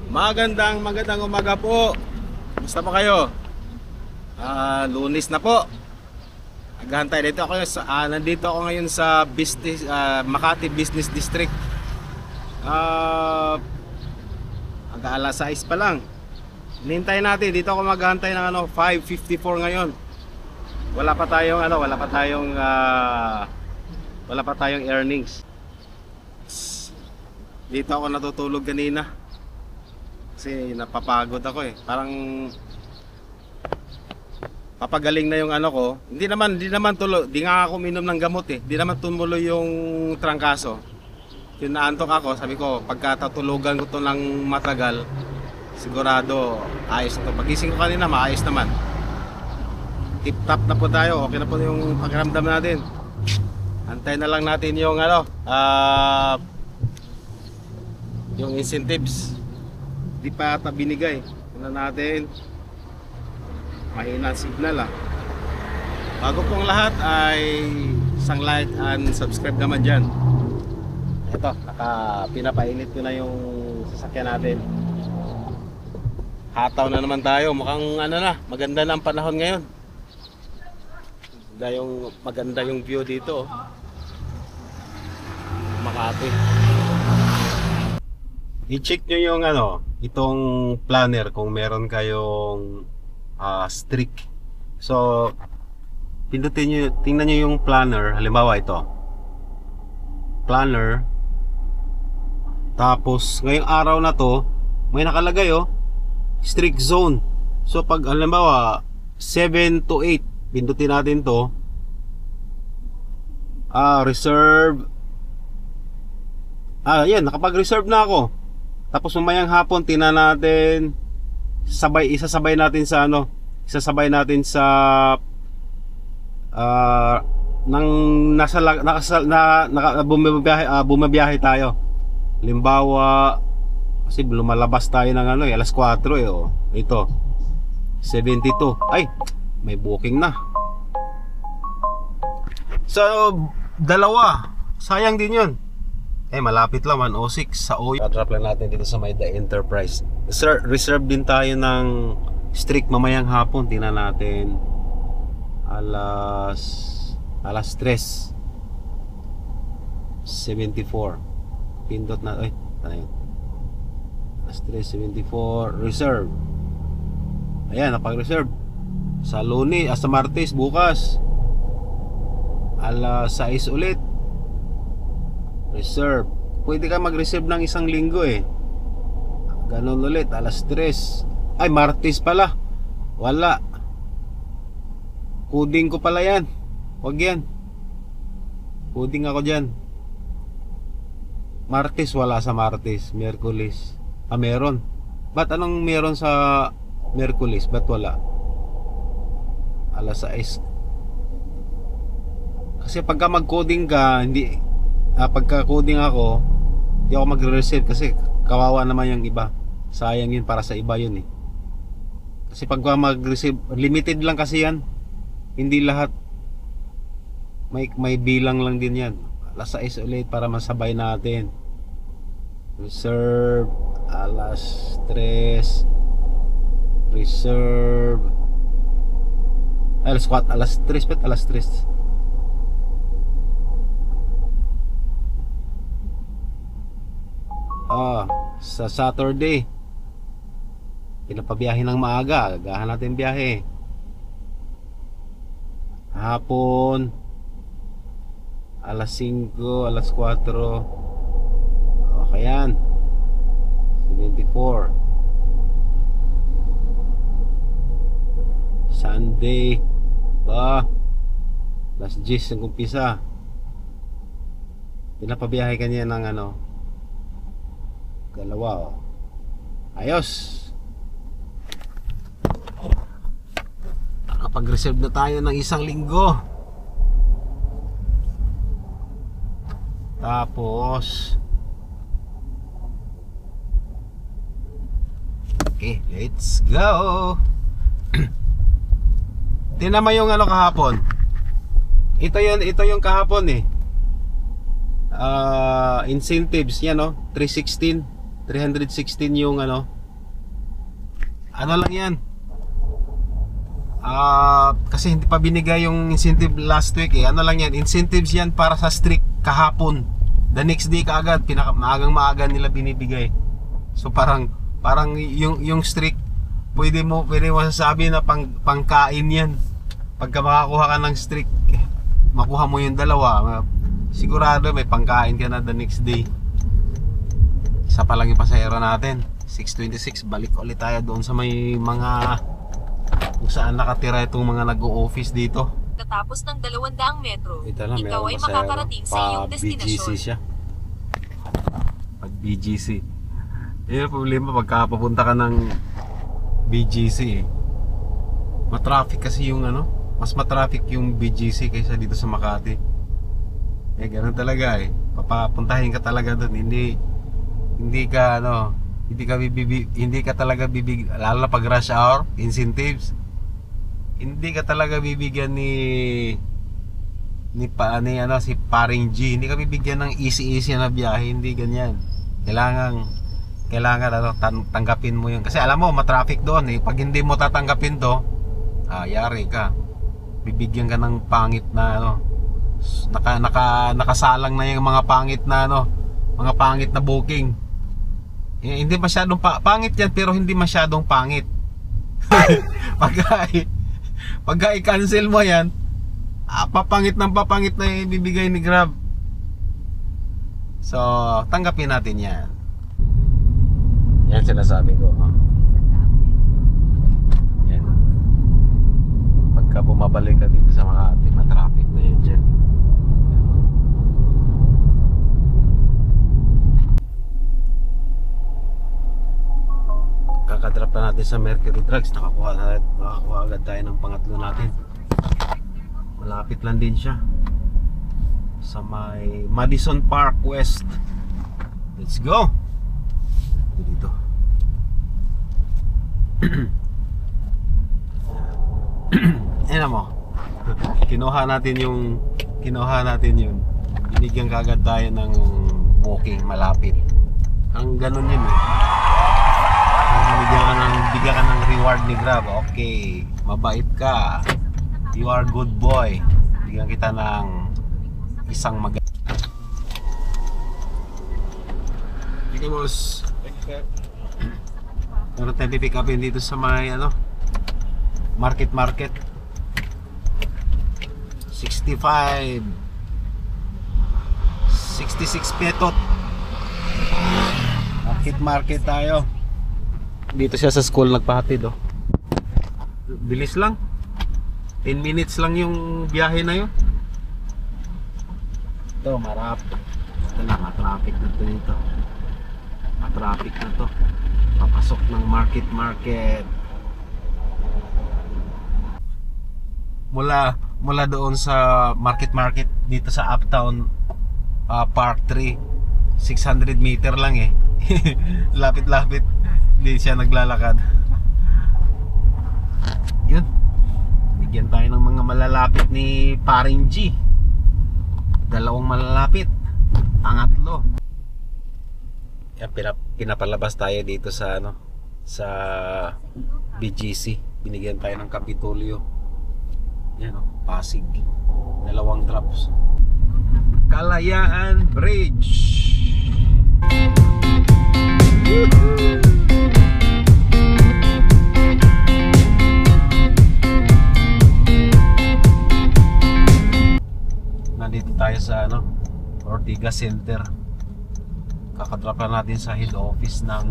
Magandang umaga po. Kumusta po kayo? Lunes na po. Naghahantay dito ako nandito ako ngayon sa business Makati Business District. Alas 6 pa lang. Hinihintay natin dito ako maghahantay ng 5:54 ngayon. Wala pa tayong earnings. Dito ako natutulog kanina. Kasi napapagod ako eh. Parang papagaling na yung ko. Hindi naman tuloy. Di nga ako minom ng gamot eh. Di naman tumuloy yung trangkaso. Yung naantok ako, sabi ko, pagkatutulugan ko to ng matagal, sigurado ayos na to. Pagising ko kanina, maayos naman. Tip top na po tayo. Okay na po yung pakiramdam natin. Antay na lang natin yung yung incentives. Di pa ata binigay. Tignan natin. Mahina ang signal Bago pong lahat ay isang like and subscribe naman dyan. Ito, pinapainit ko na yung sasakyan natin. Hataw na naman tayo. Mukhang maganda na ang panahon ngayon. Maganda yung view dito. Makati. I-check nyo yung itong planner kung meron kayong streak. So tingnan nyo yung planner. Halimbawa ito planner. Tapos ngayong araw na to may nakalagay streak zone. So pag halimbawa 7 to 8, pindutin natin to. Reserve. Yan, nakapag-reserve na ako. Tapos mamayang hapon tingnan natin, isasabay natin sa bumabiyahe tayo. Limbawa kasi lumalabas tayo ng alas 4 ito 72. Ay, may booking na. So dalawa, sayang din yun. Malapit lang, 106 sa Oyo. Drop lang natin dito sa may The Enterprise. Sir, reserve din tayo ng streak mamayang hapon. Tingnan natin alas 3 74. Pindot na, alas 3:74 reserve. Ayan, napag-reserve sa Lunes, sa Martes bukas alas 6 ulit reserve. Pwede ka mag-reserve ng isang linggo ganun ulit, alas 3. Ay, Martes pala. Wala. Coding ko pala yan. Huwag yan. Coding ako dyan. Martes, wala sa Martes. Miyerkules. Meron. Ba't anong meron sa Miyerkules? Ba't wala? Alas 6. Kasi pagka mag-coding ka, pagka-coding ako, hindi ako magre-receive kasi kawawa naman yung iba. Sayang yun, para sa iba yun Kasi pagka mag-receive, limited lang kasi yan. Hindi lahat. May bilang lang din yan. Alas 6 ulit para masabay natin. Reserve alas 3. Reserve alas 4, alas 3, bet alas 3. Sa Saturday pinapabiyahe ng maaga. Agahan natin biyahe. Hapon alas 5, alas 4. Okay yan, 74. Sunday alas 10 ang umpisa. Pinapabiyahe kanya ng dalawa. Ayos. Nakapag-reserve na tayo ng isang linggo. Tapos okay, let's go. Tingnan mo yung kahapon. Ito yung kahapon incentives yan, no? 316 yung Ano lang yan, kasi hindi pa binigay yung incentive last week eh. Ano lang yan, incentives yan para sa streak kahapon. The next day kaagad, maagang-maaga nila binibigay. So parang yung streak, pwede mo sasabi na pangkain yan. Pagka makakuha ka ng streak, makuha mo yung dalawa, sigurado may pangkain ka na the next day. Isa pa lang yung pasahero natin, 6:26. Balik ulit tayo doon sa may mga kung saan nakatira itong mga nag-o-office dito. Tatapos ng 200 metro, Ito lang, ikaw ay makakarating sa iyong BGC destinasyon. siya. Pag BGC. Yun ang problema pagka papunta ka ng BGC eh. Matraffic kasi yung ano, mas matraffic yung BGC kaysa dito sa Makati. Eh ganun talaga eh. Papapuntahin ka talaga doon, hindi ka talaga bibig, lalo na pag rush hour, incentives. Hindi ka talaga bibigyan si Paring G. Hindi ka bibigyan ng easy na biyahe, hindi ganyan. Kailangan tanggapin mo yun. Kasi alam mo, matraffic doon eh. Pag hindi mo tatanggapin to, yari ka. Bibigyan ka ng pangit na nakasalang na yung mga pangit na mga pangit na booking. Hindi masyadong pangit yan, pero hindi masyadong pangit. Pagka i-cancel mo yan, papangit na yung ibibigay ni Grab. So tanggapin natin yan. Yan sinasabi ko. Yan. Pagka bumabalik ka dito sa Makati, matraffic na yun dyan. Kakadrop na natin sa Mercury Drugs. Nakakuha agad tayo ng pangatlo natin. Malapit lang din siya sa may Madison Park West. Let's go. Dito. Ayan mo. Kinuha natin yun. Binigyan kagad tayo ng booking malapit. Ang ganun yun eh. Bigyan ka ng reward ni Grab. Okay, mabait ka, you are good boy, bigyan kita ng isang Sige boss. Meron tayo pipick upin dito sa may market 65 66 petot. Market tayo. Dito siya sa school nagpahatid bilis lang, 10 minutes lang yung biyahe na yun. Ito matraffic na to dito. Matraffic na to. Papasok ng market. Mula doon sa market dito sa Uptown Park 3, 600 meter lang eh. Lapit hindi siya naglalakad. Yun, bigyan tayo ng mga malalapit ni Paring G. 2 malalapit, pangatlo. Yan, pinapalabas tayo dito sa sa BGC. Binigyan tayo ng Kapitolyo. Yan Pasig. 2 drops. Kalayaan Bridge. Nandito tayo sa Ortigas Center. Kakadrop na natin sa head office ng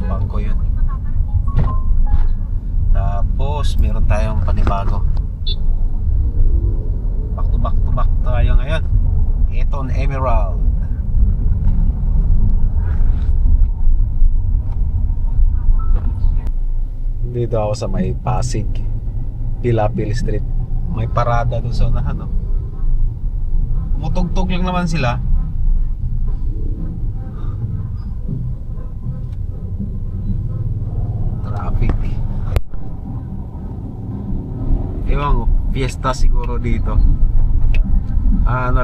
bangko yun. Tapos meron tayong panibago. Back to back tayo ngayon. Eton Emerald. Dito ako sa may Pasig, Pilapil Street. May parada doon sa unahan Tumutugtog lang naman sila. Traffic. Ewan ko, fiesta siguro dito. Ayan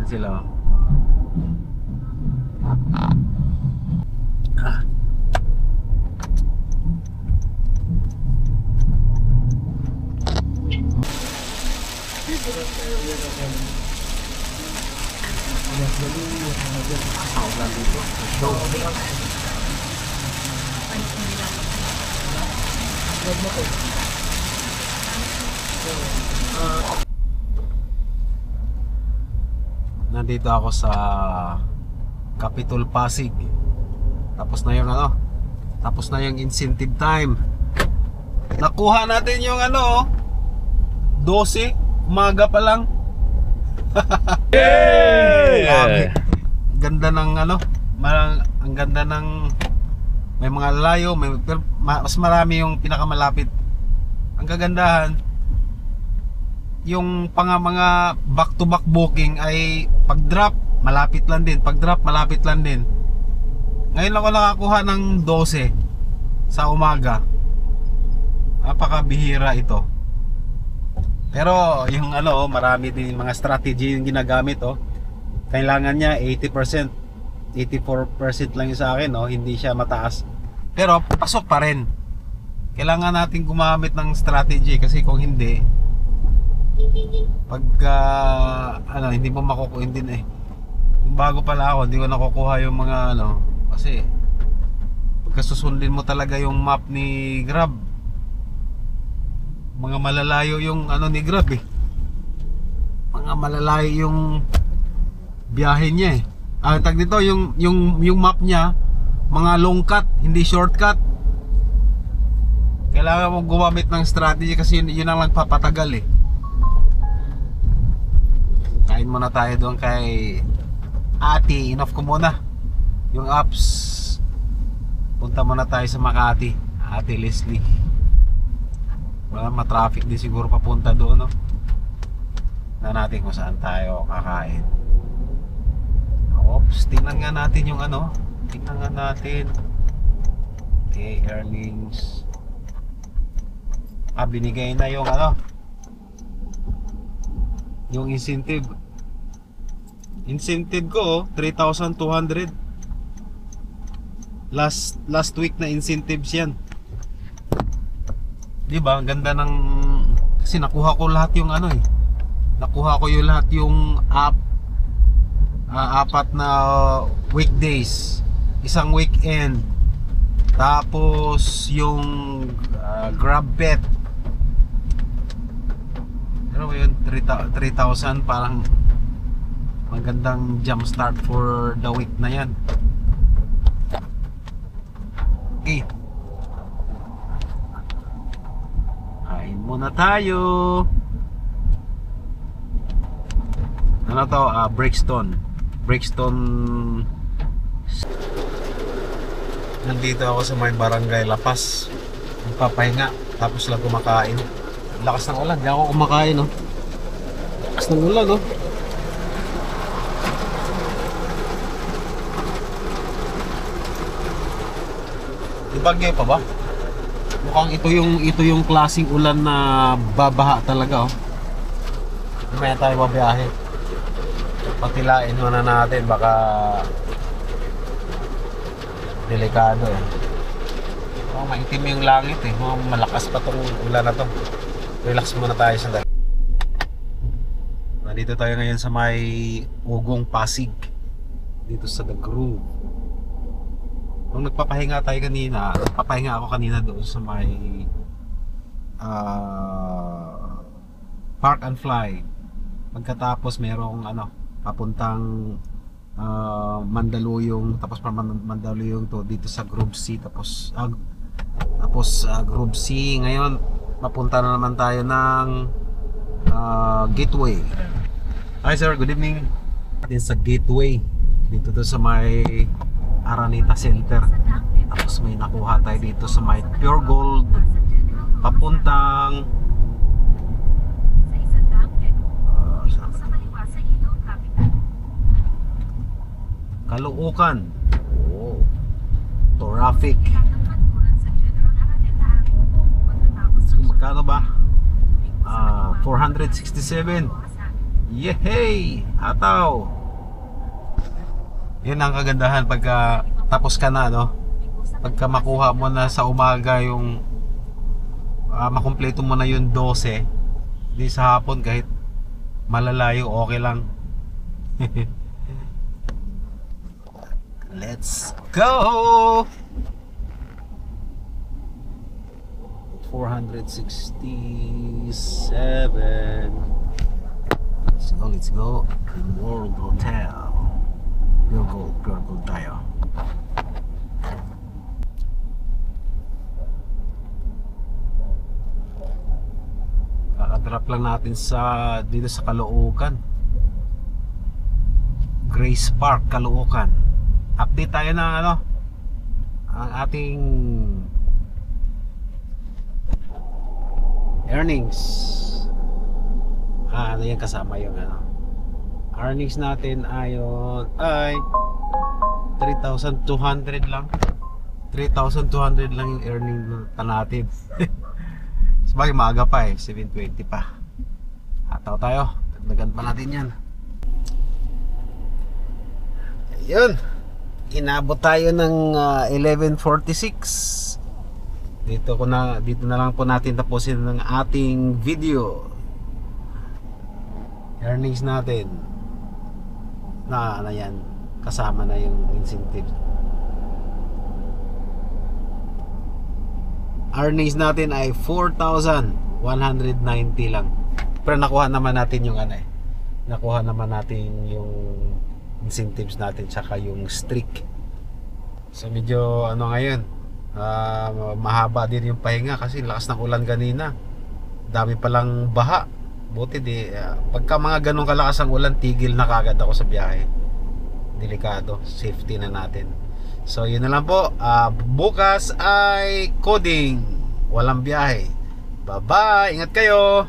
sila. Nandito ako sa Capitol Pasig. Tapos na yung ano, tapos na yung incentive time. Nakuha natin yung ano, 12 umaga pa lang. Grabe. Ganda ng ano, ang ganda ng, may mga layo, pero mas marami yung pinakamalapit. Ang kagandahan, yung mga back to back booking ay pag drop malapit lang din, pag drop malapit lang din. Ngayon lang ako nakakuha ng 12 sa umaga. Napakabihira ito. Pero yung ano, marami din mga strategy yung ginagamit, oh. Kailangan niya 80%, 84% lang yung sa akin, oh. Hindi siya mataas. Pero pasok pa rin. Kailangan natin gumamit ng strategy kasi kung hindi, pagka ano, hindi mo makukuha din eh. Yung bago pala ako, hindi ko nakukuha yung mga ano, kasi pagka susundin mo talaga yung map ni Grab, mga malalayo yung ano ni Grab eh. Mga malalayo yung biyahe niya eh. Tag dito yung map niya, mga long cut, hindi shortcut. Kailangan mong gumamit ng strategy kasi yun ang nagpapatagal eh. Kain muna tayo doon kay Ate, enough ko muna yung apps. Punta muna tayo sa Makati, Ate Leslie. Wala, matraffic din siguro papunta doon, no? Na natin kung saan tayo kakain. Oops, tingnan nga natin yung ano. Tingnan nga natin. Okay, earnings. Binigay na yung ano, yung incentive. Incentive ko, 3,200. Last week na incentives yan. Diba? Ang ganda ng, kasi nakuha ko lahat yung ano eh. Nakuha ko yung lahat yung apat na weekdays, isang weekend, tapos yung Grab Pet. Pero yun, 3,000, parang magandang jump start for the week na yan. Okay, kain muna tayo. Ano to? Brixton. Nandito ako sa may barangay Lapas. Magpapahinga, tapos lang kumakain. Lakas ng ulan, di ako kumakain, no? Lakas ng ulan, no? Bagay pa ba? Mukhang ito yung klaseng ulan na babaha talaga, oh. Mamaya tayo mabiyahe. Patilain muna natin, baka delikado eh. Oh, maitim yung langit eh. Oh, malakas pa tong ulan na to. Relax muna tayo sa dali. Nandito tayo ngayon sa may Ugong Pasig, dito sa The Groove. Nung nagpapahinga ako kanina doon sa may Park and Fly. Pagkatapos merong ano, papuntang Mandaluyong, tapos pa Mandaluyong to dito sa Groove C, tapos Groove C. Ngayon papunta na naman tayo ng Gateway. Hi sir, good evening. Din sa Gateway, dito to sa may Araneta Center. Tapos may nakuha tayo dito sa may Pure Gold papuntang Caloocan. Oh, traffic. Magkano ba? 467. Yehey! Ataw! Yun ang kagandahan pagka tapos ka na, no? Pagka makuha mo na sa umaga yung makumpleto mo na yung 12, di sa hapon kahit malalayo, okay lang. Let's go! 467. Let's go. World Hotel. Pure gold tayo. Kakadrop lang natin dito sa Caloocan. Grace Park, Caloocan. Update tayo ng ang ating earnings. Ano yan, kasama yung earnings natin ayon ay 3,200 lang. 3,200 lang yung earning natin. Sabagay maaga pa 7:20 pa. Hataw tayo. Dagdagan pa natin yan. Ayun. Inabot tayo ng 11:46. Dito na lang po natin tapusin ng ating video. Earnings natin na yan, kasama na yung incentive. Earnings natin ay 4,190 lang. Pero nakuha naman natin yung nakuha naman natin yung incentives natin tsaka yung streak. So medyo ngayon, mahaba din yung pahinga kasi lakas ng ulan kanina. Dami palang baha. Buti pagka mga ganun kalakas ang ulan, tigil na kagad ako sa biyahe. Delikado, safety na natin. So yun na lang po. Bukas ay coding, walang biyahe. Bye bye, ingat kayo.